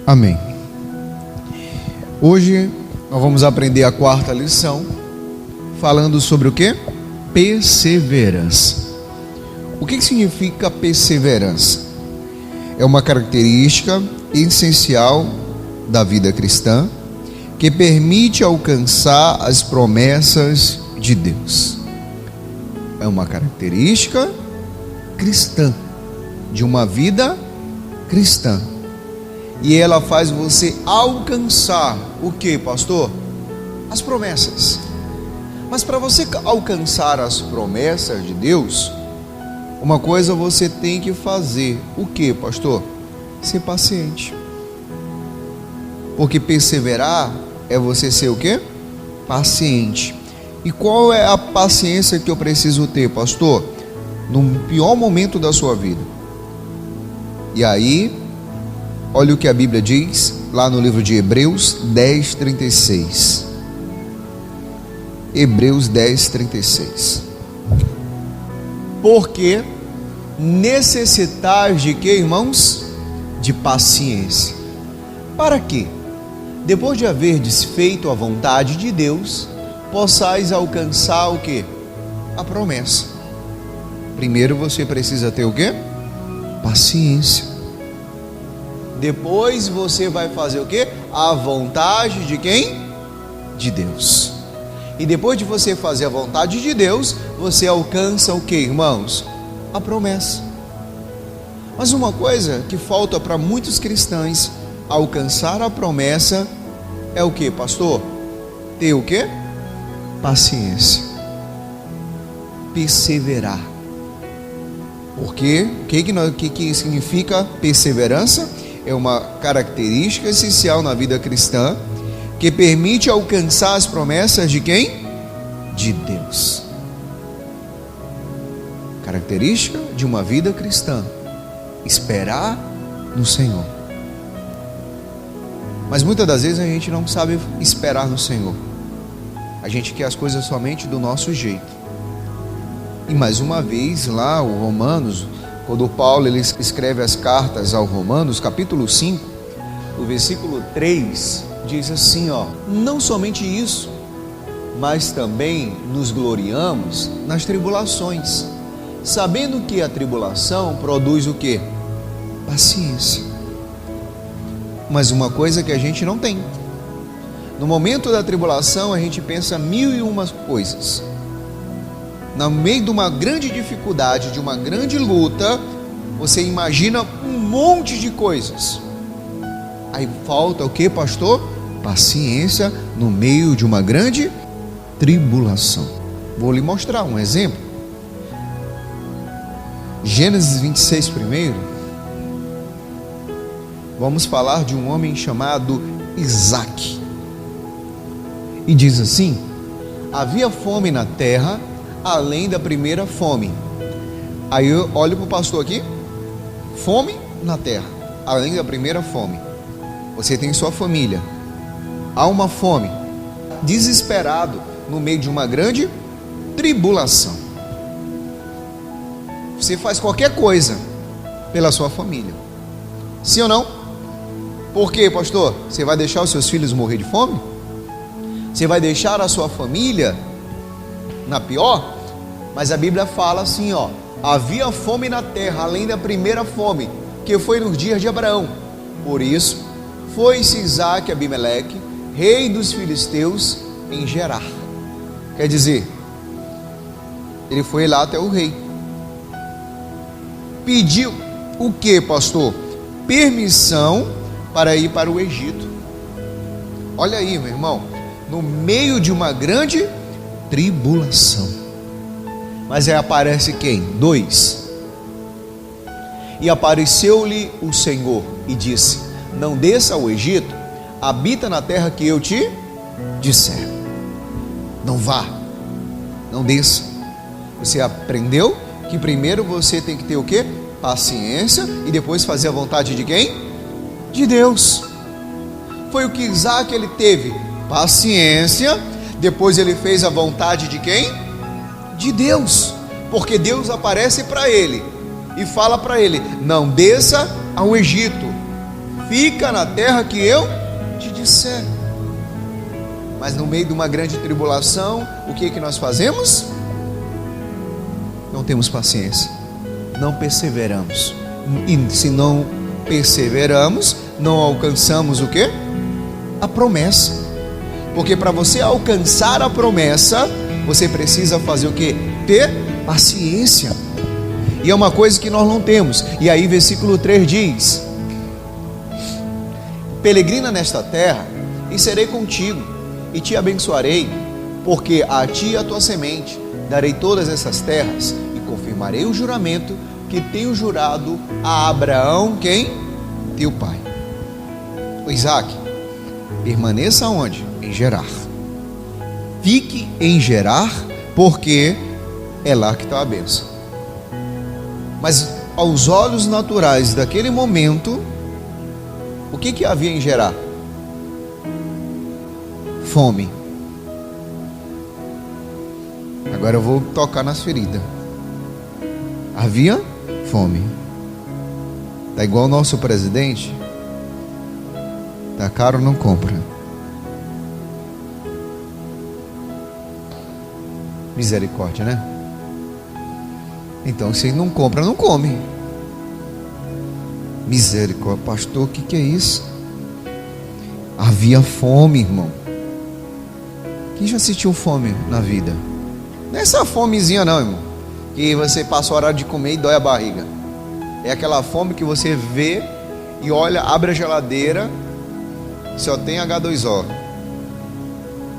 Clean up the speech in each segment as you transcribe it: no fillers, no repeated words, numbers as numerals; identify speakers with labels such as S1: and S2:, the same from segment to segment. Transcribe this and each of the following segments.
S1: Amém. Hoje nós vamos aprender a quarta lição, falando sobre o que? Perseverança. O que significa perseverança? É uma característica essencial da vida cristã que permite alcançar as promessas de Deus. É uma característica cristã, de uma vida cristã. E ela faz você alcançar o que, pastor? As promessas. Mas para você alcançar as promessas de Deus, uma coisa você tem que fazer. O que, pastor? Ser paciente. Porque perseverar é você ser o quê? Paciente. E qual é a paciência que eu preciso ter, pastor? No pior momento da sua vida. E aí, olha o que a Bíblia diz lá no livro de Hebreus 10:36. Hebreus 10:36. Porque necessitais de quê, irmãos? De paciência. Para quê? Depois de haverdes feito a vontade de Deus, possais alcançar o quê? A promessa. Primeiro você precisa ter o quê? Paciência. Depois você vai fazer o quê? A vontade de quem? De Deus. E depois de você fazer a vontade de Deus, você alcança o quê, irmãos? A promessa. Mas uma coisa que falta para muitos cristãos alcançar a promessa é o que, pastor? Ter o quê? Paciência. Perseverar. Porque o que significa perseverança? É uma característica essencial na vida cristã que permite alcançar as promessas de quem? De Deus. Característica de uma vida cristã: esperar no Senhor. Mas muitas das vezes a gente não sabe esperar no Senhor. A gente quer as coisas somente do nosso jeito. E mais uma vez lá o Romanos, quando Paulo ele escreve as cartas ao Romanos, capítulo 5, o versículo 3, diz assim, não somente isso, mas também nos gloriamos nas tribulações, sabendo que a tribulação produz o quê? Paciência. Mas uma coisa que a gente não tem. No momento da tribulação a gente pensa mil e uma coisas. No meio de uma grande dificuldade, de uma grande luta, você imagina um monte de coisas. Aí falta o que, pastor? Paciência no meio de uma grande tribulação. Vou lhe mostrar um exemplo. Gênesis 26 primeiro. Vamos falar de um homem chamado Isaac. E diz assim: havia fome na terra, além da primeira fome. Aí eu olho para o pastor aqui. Fome na terra, além da primeira fome. Você tem sua família. Há uma fome. Desesperado no meio de uma grande tribulação. Você faz qualquer coisa pela sua família. Sim ou não? Por quê, pastor? Você vai deixar os seus filhos morrer de fome? Você vai deixar a sua família na pior? Mas a Bíblia fala assim, havia fome na terra, além da primeira fome, que foi nos dias de Abraão. Por isso, foi-se Isaac a Abimeleque, rei dos filisteus, em Gerar. Quer dizer, ele foi lá até o rei. Pediu o que, pastor? Permissão para ir para o Egito. Olha aí, meu irmão, no meio de uma grande tribulação. Mas aí aparece quem? 2. E apareceu-lhe o Senhor e disse: não desça ao Egito, habita na terra que eu te disser. Não vá, não desça. Você aprendeu que primeiro você tem que ter o quê? Paciência, e depois fazer a vontade de quem? De Deus. Foi o que Isaac ele teve, paciência. Depois ele fez a vontade de quem? De Deus. Porque Deus aparece para ele e fala para ele: não desça ao Egito, fica na terra que eu te disser. Mas no meio de uma grande tribulação, o que nós fazemos? Não temos paciência, não perseveramos. E se não perseveramos, não alcançamos o quê? A promessa. Porque para você alcançar a promessa, você precisa fazer o quê? Ter paciência. E é uma coisa que nós não temos. E aí versículo 3 diz: peregrina nesta terra, e serei contigo, e te abençoarei, porque a ti e a tua semente darei todas essas terras, e confirmarei o juramento que tenho jurado a Abraão, quem? Teu pai. O Isaac, permaneça onde? Em Gerar. Fique em Gerar, porque é lá que está a bênção. Mas aos olhos naturais daquele momento, o que havia em Gerar? Fome. Agora eu vou tocar nas feridas. Havia fome. Tá igual o nosso presidente. Tá caro, não compra. Misericórdia, né? Então, se não compra, não come. Misericórdia, pastor, o que é isso? Havia fome, irmão. Quem já sentiu fome na vida? Não é essa fomezinha não, irmão, que você passa o horário de comer e dói a barriga. É aquela fome que você vê e olha, abre a geladeira, só tem H2O.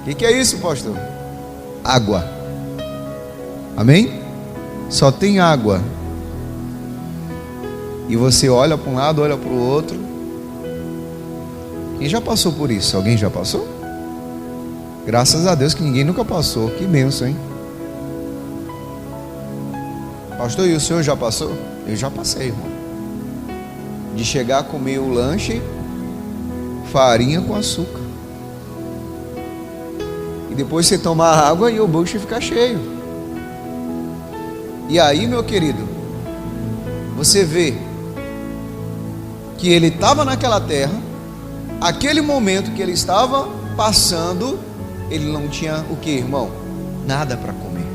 S1: O que é isso, pastor? Água. Amém? Só tem água. E você olha para um lado, olha para o outro. Quem já passou por isso? Alguém já passou? Graças a Deus que ninguém nunca passou. Que bênção, hein? Pastor, e o senhor já passou? Eu já passei, irmão. De chegar a comer o lanche, farinha com açúcar. E depois você tomar água e o bucho fica cheio. E aí, meu querido, você vê que ele estava naquela terra, aquele momento que ele estava passando, ele não tinha o que, irmão? Nada para comer.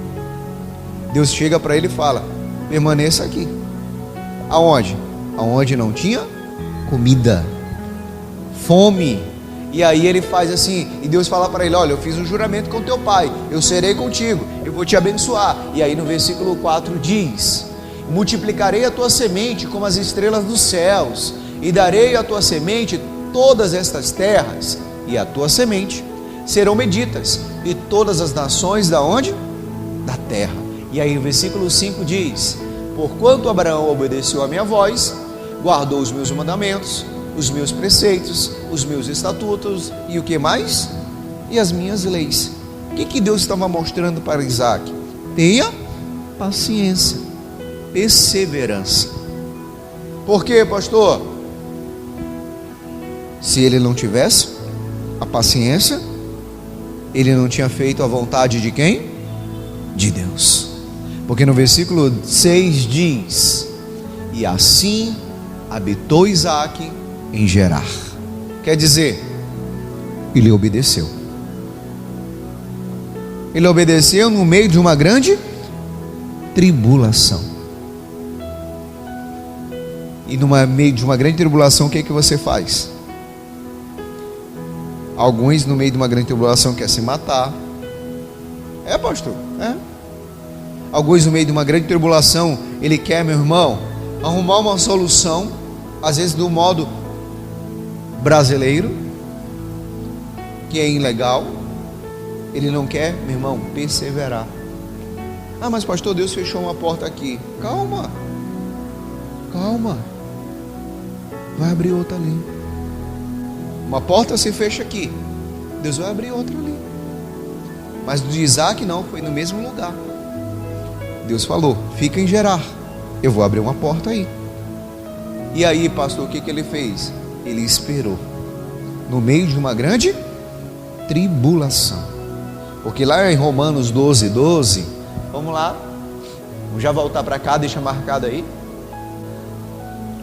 S1: Deus chega para ele e fala: permaneça aqui. Aonde? Aonde não tinha comida, fome. E aí ele faz assim, e Deus fala para ele: olha, eu fiz um juramento com teu pai, eu serei contigo, eu vou te abençoar. E aí no versículo 4 diz: multiplicarei a tua semente como as estrelas dos céus, e darei à tua semente todas estas terras, e a tua semente serão benditas, e todas as nações da onde? Da terra. E aí o versículo 5 diz: porquanto Abraão obedeceu a minha voz, guardou os meus mandamentos, os meus preceitos, os meus estatutos, e o que mais? E as minhas leis. O que Deus estava mostrando para Isaac? Tenha paciência, perseverança. Por quê, pastor? Se ele não tivesse a paciência, ele não tinha feito a vontade de quem? De Deus. Porque no versículo 6 diz: e assim habitou Isaac em Gerar. Quer dizer, ele obedeceu. Ele obedeceu no meio de uma grande tribulação. E no meio de uma grande tribulação, o que é que você faz? Alguns no meio de uma grande tribulação querem se matar. É, pastor? É. Alguns no meio de uma grande tribulação, ele quer, meu irmão, arrumar uma solução, às vezes do modo brasileiro, que é ilegal. Ele não quer, meu irmão, perseverar. Ah, mas pastor, Deus fechou uma porta aqui. Calma, calma, vai abrir outra ali. Uma porta se fecha aqui, Deus vai abrir outra ali. Mas do Isaac não, foi no mesmo lugar. Deus falou: fica em Gerar, eu vou abrir uma porta aí. E aí, pastor, o que ele fez? Ele esperou no meio de uma grande tribulação. Porque lá em Romanos 12, vamos lá, vamos já voltar para cá, deixa marcado aí.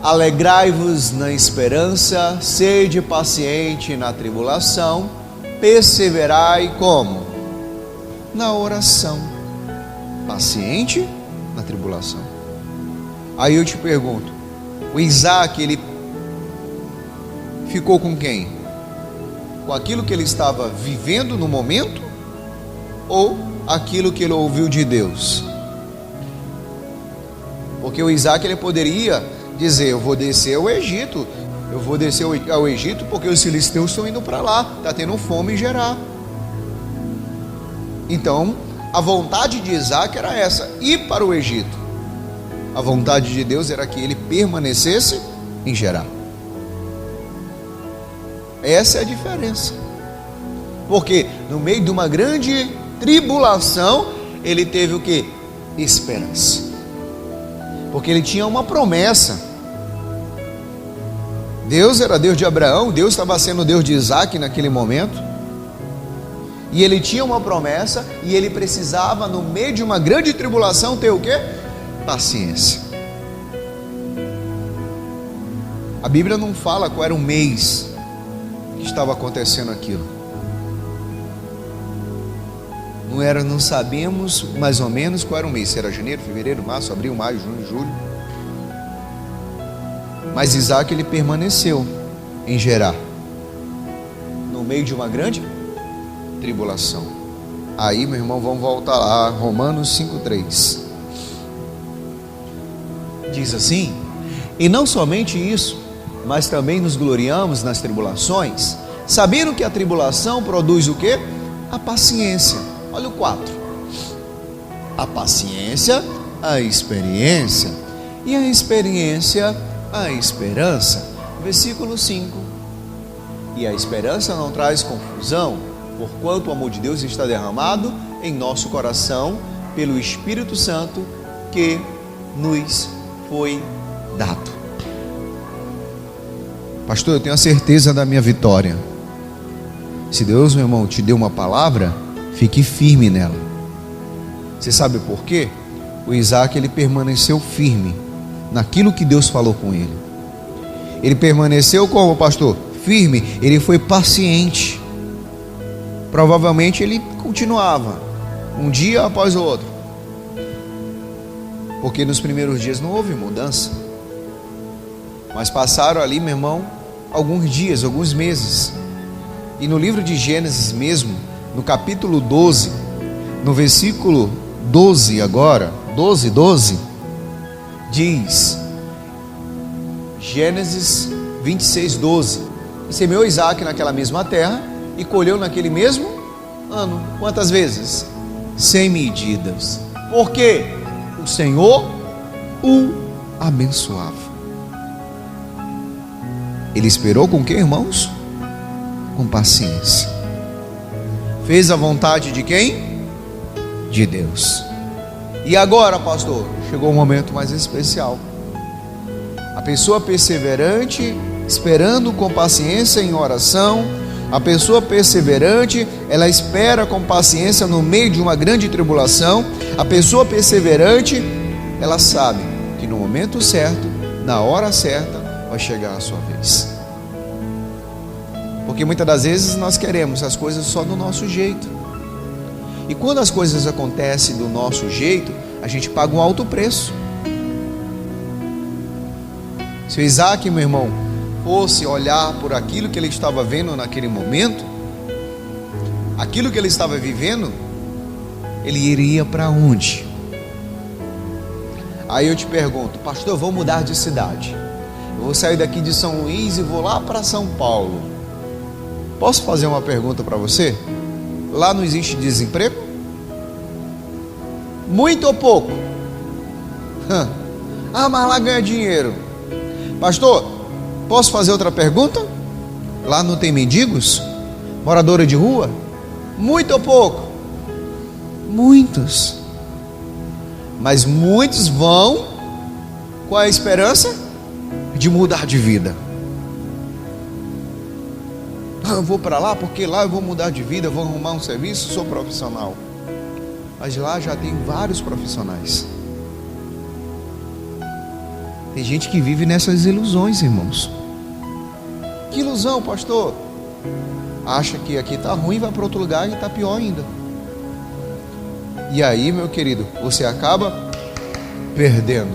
S1: Alegrai-vos na esperança, sede paciente na tribulação, perseverai como? Na oração. Paciente na tribulação. Aí eu te pergunto, o Isaac, ele ficou com quem? Com aquilo que ele estava vivendo no momento ou aquilo que ele ouviu de Deus? Porque o Isaac, ele poderia dizer, eu vou descer ao Egito, eu vou descer ao Egito porque os filisteus estão indo para lá, está tendo fome em Gerar. Então, a vontade de Isaac era essa, ir para o Egito. A vontade de Deus era que ele permanecesse em Gerar. Essa é a diferença. Porque no meio de uma grande tribulação, ele teve o quê? Esperança. Porque ele tinha uma promessa. Deus era Deus de Abraão, Deus estava sendo Deus de Isaac naquele momento. E ele tinha uma promessa e ele precisava, no meio de uma grande tribulação, ter o quê? Paciência. A Bíblia não fala qual era o mês que estava acontecendo aquilo. Não sabemos mais ou menos qual era o mês. Se era janeiro, fevereiro, março, abril, maio, junho, julho. Mas Isaac, ele permaneceu em Gerar, no meio de uma grande tribulação. Aí, meu irmão, vamos voltar lá, Romanos 5:3. Diz assim: e não somente isso, mas também nos gloriamos nas tribulações, sabendo que a tribulação produz o quê? A paciência. Olha o 4. A paciência, a experiência, e a experiência, a esperança. Versículo 5. E a esperança não traz confusão, porquanto o amor de Deus está derramado em nosso coração pelo Espírito Santo que nos foi dado. Pastor, eu tenho a certeza da minha vitória. Se Deus, meu irmão, te deu uma palavra, fique firme nela. Você sabe por quê? O Isaac, ele permaneceu firme naquilo que Deus falou com ele. Ele permaneceu como, pastor? Firme. Ele foi paciente. Provavelmente ele continuava um dia após o outro, porque nos primeiros dias não houve mudança. Mas passaram ali, meu irmão, alguns dias, alguns meses. E no livro de Gênesis mesmo, no capítulo 12, no versículo 12 agora, 12, diz, Gênesis 26:12, e semeou Isaac naquela mesma terra, e colheu naquele mesmo ano. Quantas vezes? 100 medidas. Porque o Senhor o abençoava. Ele esperou com que, irmãos? Com paciência. Fez a vontade de quem? De Deus. E agora, pastor, chegou um momento mais especial. A pessoa perseverante, esperando com paciência em oração. A pessoa perseverante, ela espera com paciência no meio de uma grande tribulação. A pessoa perseverante, ela sabe que no momento certo, na hora certa, vai chegar a sua vez. Porque muitas das vezes nós queremos as coisas só do nosso jeito. E quando as coisas acontecem do nosso jeito, a gente paga um alto preço. Se o Isaac, meu irmão, fosse olhar por aquilo que ele estava vendo naquele momento, aquilo que ele estava vivendo, ele iria para onde? Aí eu te pergunto, pastor, eu vou mudar de cidade. Eu vou sair daqui de São Luís e vou lá para São Paulo. Posso fazer uma pergunta para você? Lá não existe desemprego? Muito ou pouco? Ah, mas lá ganha dinheiro. Pastor, posso fazer outra pergunta? Lá não tem mendigos? Moradora de rua? Muito ou pouco? Muitos. Mas muitos vão com a esperança de mudar de vida. Eu vou para lá porque lá eu vou mudar de vida, eu vou arrumar um serviço, sou profissional. Mas lá já tem vários profissionais. Tem gente que vive nessas ilusões, irmãos. Que ilusão, pastor? Acha que aqui está ruim, vai para outro lugar e está pior ainda. E aí, meu querido, você acaba perdendo.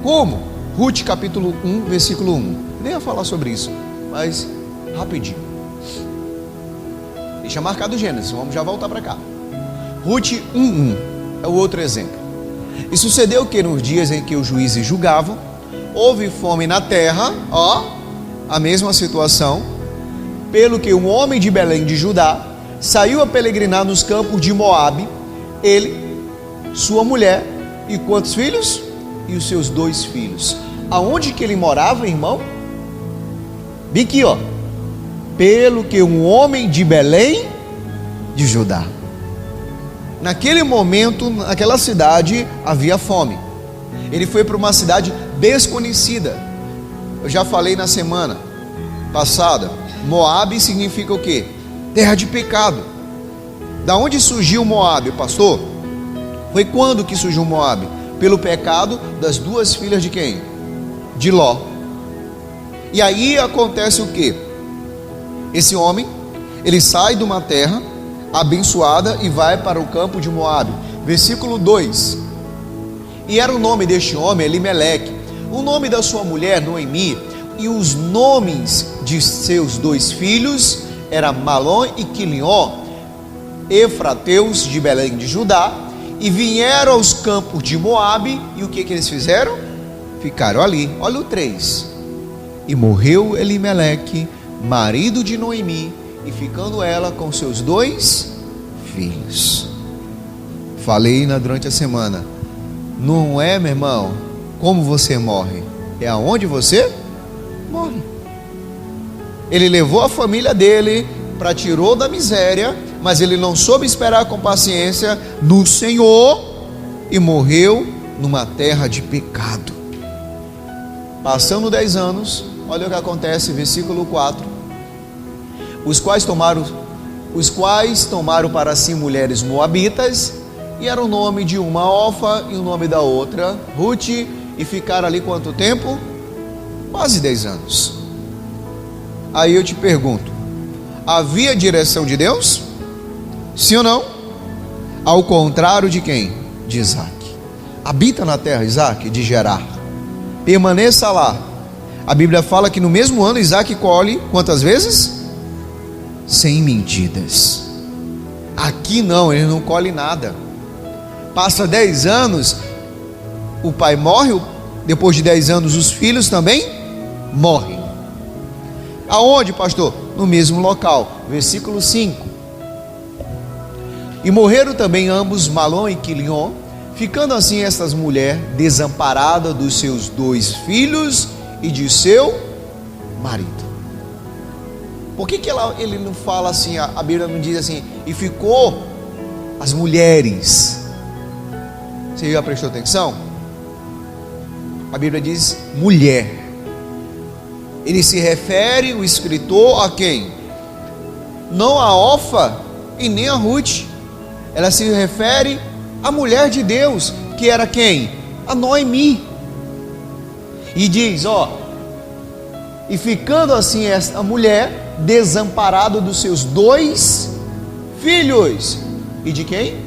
S1: Como? Ruth capítulo 1, versículo 1. Nem ia falar sobre isso, mas rapidinho. Deixa marcado o Gênesis, vamos já voltar para cá. Ruth 1:1 é o outro exemplo. E sucedeu que nos dias em que os juízes julgavam, houve fome na terra, a mesma situação, pelo que um homem de Belém de Judá saiu a peregrinar nos campos de Moabe, ele, sua mulher e quantos filhos? E os seus 2 filhos. Aonde que ele morava, irmão? Bem aqui, pelo que um homem de Belém de Judá. Naquele momento, naquela cidade, havia fome. Ele foi para uma cidade desconhecida. Eu já falei na semana passada, Moabe significa o quê? Terra de pecado. Da onde surgiu Moabe, pastor? Foi quando que surgiu Moabe? Pelo pecado das 2 filhas de quem? De Ló. E aí acontece o quê? Esse homem, ele sai de uma terra abençoada e vai para o campo de Moabe. Versículo 2. E era o nome deste homem Elimeleque, o nome da sua mulher Noemi, e os nomes de seus 2 filhos era Malom e Quilion, efrateus de Belém de Judá, e vieram aos campos de Moabe. E o que eles fizeram? Ficaram ali. Olha o 3. E morreu Elimeleque, marido de Noemi, e ficando ela com seus 2 filhos. Falei durante a semana, não é, meu irmão, como você morre, é aonde você morre. Ele levou a família dele para tirou da miséria, mas ele não soube esperar com paciência no Senhor e morreu numa terra de pecado. Passando 10 anos, olha o que acontece, versículo 4. Os quais tomaram para si mulheres moabitas, e era o nome de uma Orfa e o nome da outra Ruth, e ficaram ali quanto tempo? Quase 10 anos. Aí eu te pergunto, havia direção de Deus? Sim ou não? Ao contrário de quem? De Isaac. Habita na terra Isaac de Gerar, permaneça lá. A Bíblia fala que no mesmo ano Isaac colhe quantas vezes? 100 medidas. Aqui não, ele não colhe nada. Passa 10 anos, o pai morre, depois de 10 anos os filhos também morrem. Aonde, pastor? No mesmo local, versículo 5. E morreram também ambos, Malom e Quilion, ficando assim estas mulheres desamparadas dos seus 2 filhos e de seu marido. Por que ele não fala assim, a Bíblia não diz assim, e ficou as mulheres? Você já prestou atenção? A Bíblia diz mulher. Ele se refere, o escritor, a quem? Não a Orfa e nem a Ruth. Ela se refere à mulher de Deus, que era quem? A Noemi. E diz, e ficando assim esta mulher desamparada dos seus 2 filhos. E de quem?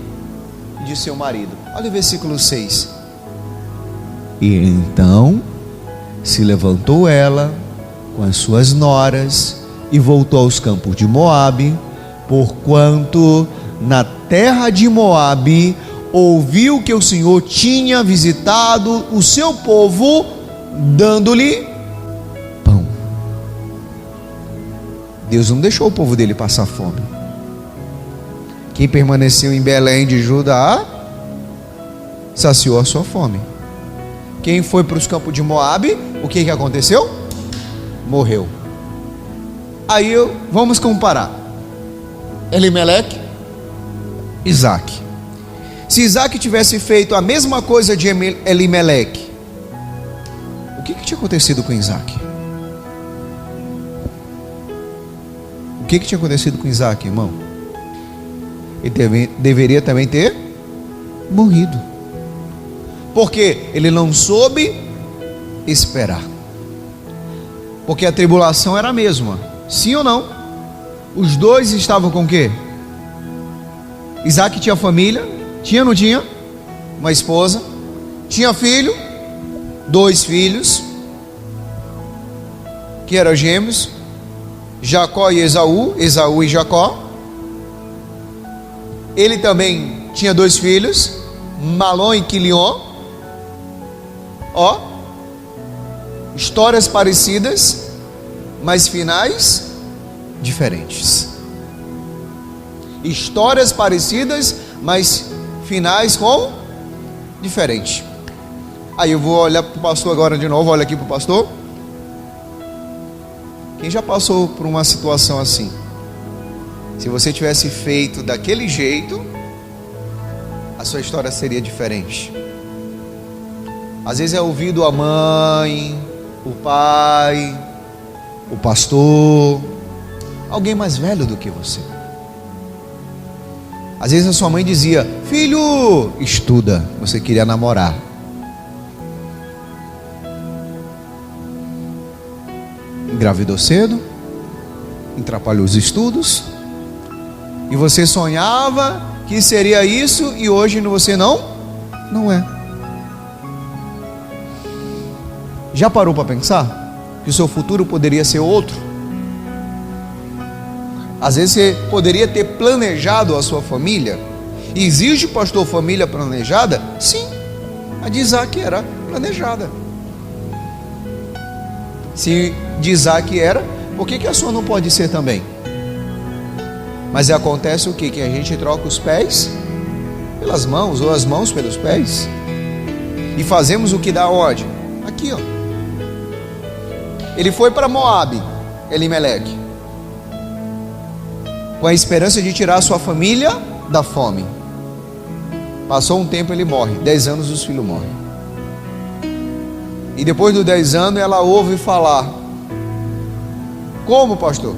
S1: De seu marido. Olha o versículo 6. E então se levantou ela com as suas noras e voltou aos campos de Moabe, porquanto na terra de Moabe ouviu que o Senhor tinha visitado o seu povo, dando-lhe pão. Deus não deixou o povo dele passar fome. Quem permaneceu em Belém de Judá saciou a sua fome. Quem foi para os campos de Moabe, o que aconteceu? Morreu. Aí vamos comparar Elimeleque, Isaac. Se Isaac tivesse feito a mesma coisa de Elimeleque, o que tinha acontecido com Isaac? O que tinha acontecido com Isaac, irmão? Ele deveria também ter morrido, porque ele não soube esperar. Porque a tribulação era a mesma, sim ou não? Os dois estavam com o quê? Isaac tinha família, tinha ou não tinha? Uma esposa, tinha filho, 2 filhos, que eram gêmeos, Jacó e Esaú, Esaú e Jacó. Ele também tinha 2 filhos, Malom e Quilion. Ó, histórias parecidas, mas finais diferentes. Histórias parecidas, mas finais como diferentes. Aí eu vou olhar para o pastor agora de novo. Olha aqui para o pastor. Quem já passou por uma situação assim? Se você tivesse feito daquele jeito, a sua história seria diferente. Às vezes é ouvido a mãe, o pai, o pastor, alguém mais velho do que você. Às vezes a sua mãe dizia: filho, estuda. Você queria namorar. Engravidou cedo, atrapalhou os estudos, e você sonhava que seria isso, e hoje você não é. Já parou para pensar que o seu futuro poderia ser outro? Às vezes você poderia ter planejado a sua família. Existe, pastor, família planejada? Sim, a de Isaac era planejada. Se de Isaac era, por que a sua não pode ser também? Mas acontece o quê? Que a gente troca os pés pelas mãos, ou as mãos pelos pés, e fazemos o que dá onde? Aqui, ó. Ele foi para Moabe, Elimeleque, com a esperança de tirar a sua família da fome. Passou um tempo, ele morre. 10 anos os filhos morrem. E depois dos 10 anos ela ouve falar. Como, pastor?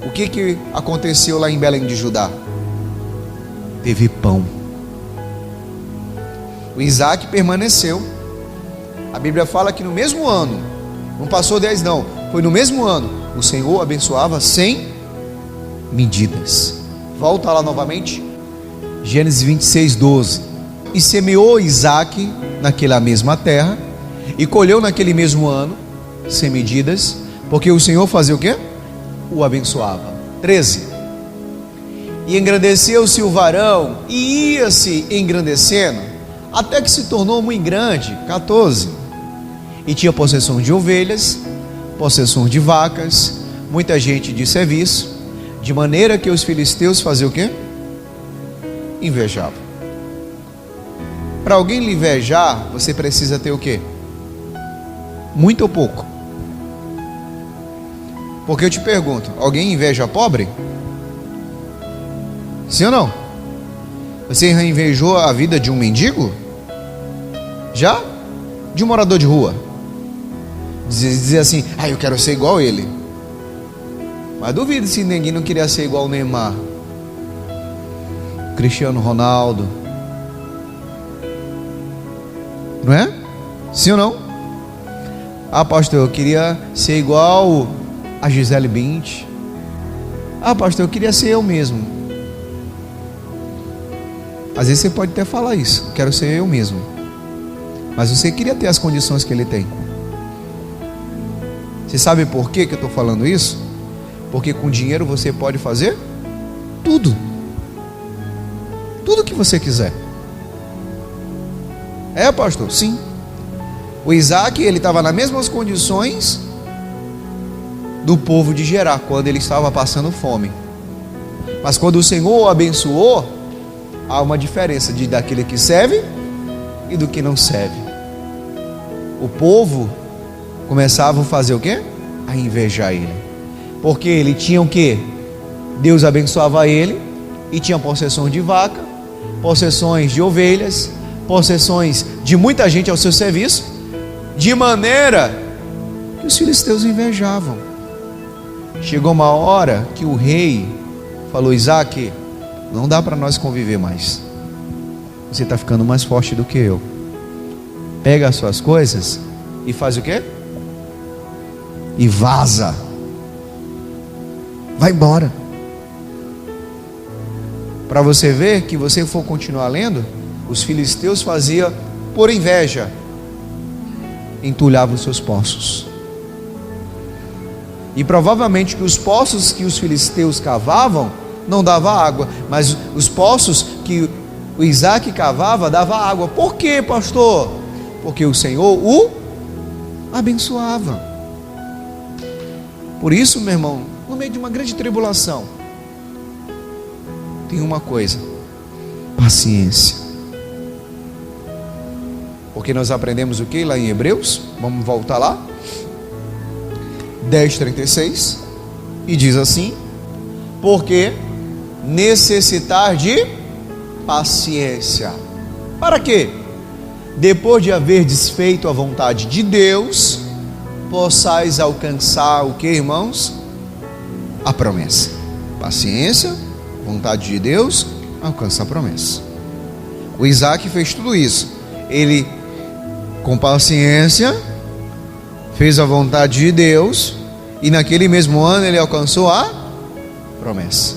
S1: O que aconteceu lá em Belém de Judá? Teve pão. O Isaac permaneceu. A Bíblia fala que no mesmo ano, não passou 10 não, foi no mesmo ano, o Senhor abençoava sem medidas. Volta lá novamente, Gênesis 26, 12. E semeou Isaac naquela mesma terra, e colheu naquele mesmo ano, sem medidas, porque o Senhor fazia o quê? O abençoava. 13. E engrandeceu-se o varão, e ia-se engrandecendo, até que se tornou muito grande. 14. E tinha possessão de ovelhas, possessão de vacas, muita gente de serviço, de maneira que os filisteus faziam o quê? Invejavam. Para alguém lhe invejar, você precisa ter o quê? Muito ou pouco? Porque eu te pergunto, alguém inveja pobre? Sim ou não? Você invejou a vida de um mendigo? Já? De um morador de rua? Dizer assim, eu quero ser igual a ele. Mas duvido se ninguém não queria ser igual ao Neymar, Cristiano Ronaldo. Não é? Sim ou não? Pastor, eu queria ser igual a Gisele Bündchen. Pastor, eu queria ser eu mesmo. Às vezes você pode até falar isso, quero ser eu mesmo, mas você queria ter as condições que ele tem. Você sabe por que eu estou falando isso? Porque com dinheiro você pode fazer tudo. Tudo que você quiser. Pastor? Sim. O Isaac, ele estava nas mesmas condições do povo de Gerar, quando ele estava passando fome. Mas quando o Senhor o abençoou, há uma diferença daquele que serve e do que não serve. O povo começava a fazer o quê? A invejar ele. Porque ele tinha o quê? Deus abençoava ele e tinha possessão de vaca, possessões de ovelhas, possessões de muita gente ao seu serviço, de maneira que os filisteus invejavam. Chegou uma hora que o rei falou: Isaac, não dá para nós conviver mais. Você está ficando mais forte do que eu. Pega as suas coisas e faz o quê? E vaza. Vai embora. Para você ver que você for continuar lendo, os filisteus faziam por inveja, entulhavam os seus poços. E provavelmente que os poços que os filisteus cavavam não dava água, mas os poços que o Isaac cavava dava água. Por quê, pastor? Porque o Senhor o abençoava. Por isso, meu irmão, no meio de uma grande tribulação, tem uma coisa: paciência. Porque nós aprendemos o que lá em Hebreus? Vamos voltar lá, 10:36, e diz assim: porque necessitar de paciência. Para quê? Depois de haver desfeito a vontade de Deus, possais alcançar o que, irmãos? A promessa. Paciência, vontade de Deus, alcança a promessa. O Isaac fez tudo isso. Ele, com paciência, fez a vontade de Deus, e naquele mesmo ano ele alcançou a promessa.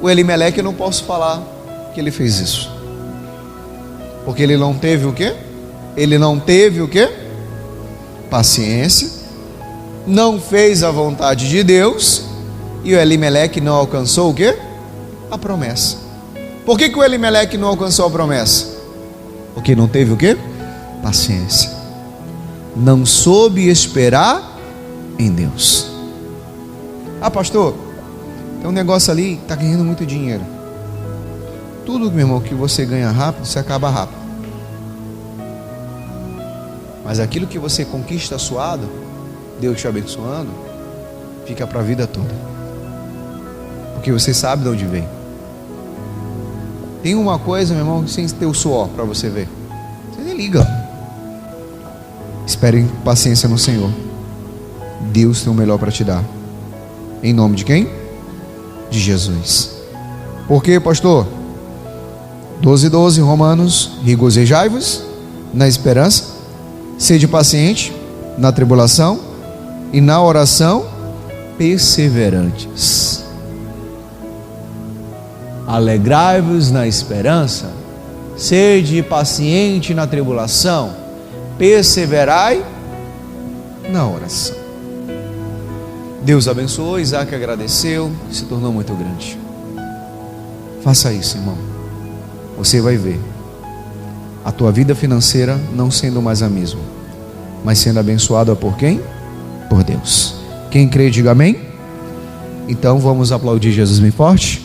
S1: O Elimeleque, eu não posso falar que ele fez isso, porque ele não teve o quê? Ele não teve o quê? Paciência, não fez a vontade de Deus, e o Elimeleque não alcançou o quê? A promessa. Por que o Elimeleque não alcançou a promessa? Porque não teve o quê? Paciência. Não soube esperar em Deus. Ah, pastor, tem um negócio ali, está ganhando muito dinheiro. Tudo, meu irmão, que você ganha rápido, você acaba rápido. Mas aquilo que você conquista suado, Deus te abençoando, fica para a vida toda. Porque você sabe de onde vem. Tem uma coisa, meu irmão, sem ter o suor para você ver. Você nem liga. Espere em paciência no Senhor. Deus tem o melhor para te dar. Em nome de quem? De Jesus. Por quê, pastor? 12:12, Romanos: regozijai-vos na esperança, sede paciente na tribulação e na oração perseverantes. Alegrai-vos na esperança, sede paciente na tribulação, perseverai na oração. Deus abençoou, Isaac agradeceu, se tornou muito grande. Faça isso, irmão. Você vai ver a tua vida financeira não sendo mais a mesma, mas sendo abençoada por quem? Por Deus. Quem crê, diga amém. Então vamos aplaudir Jesus bem forte.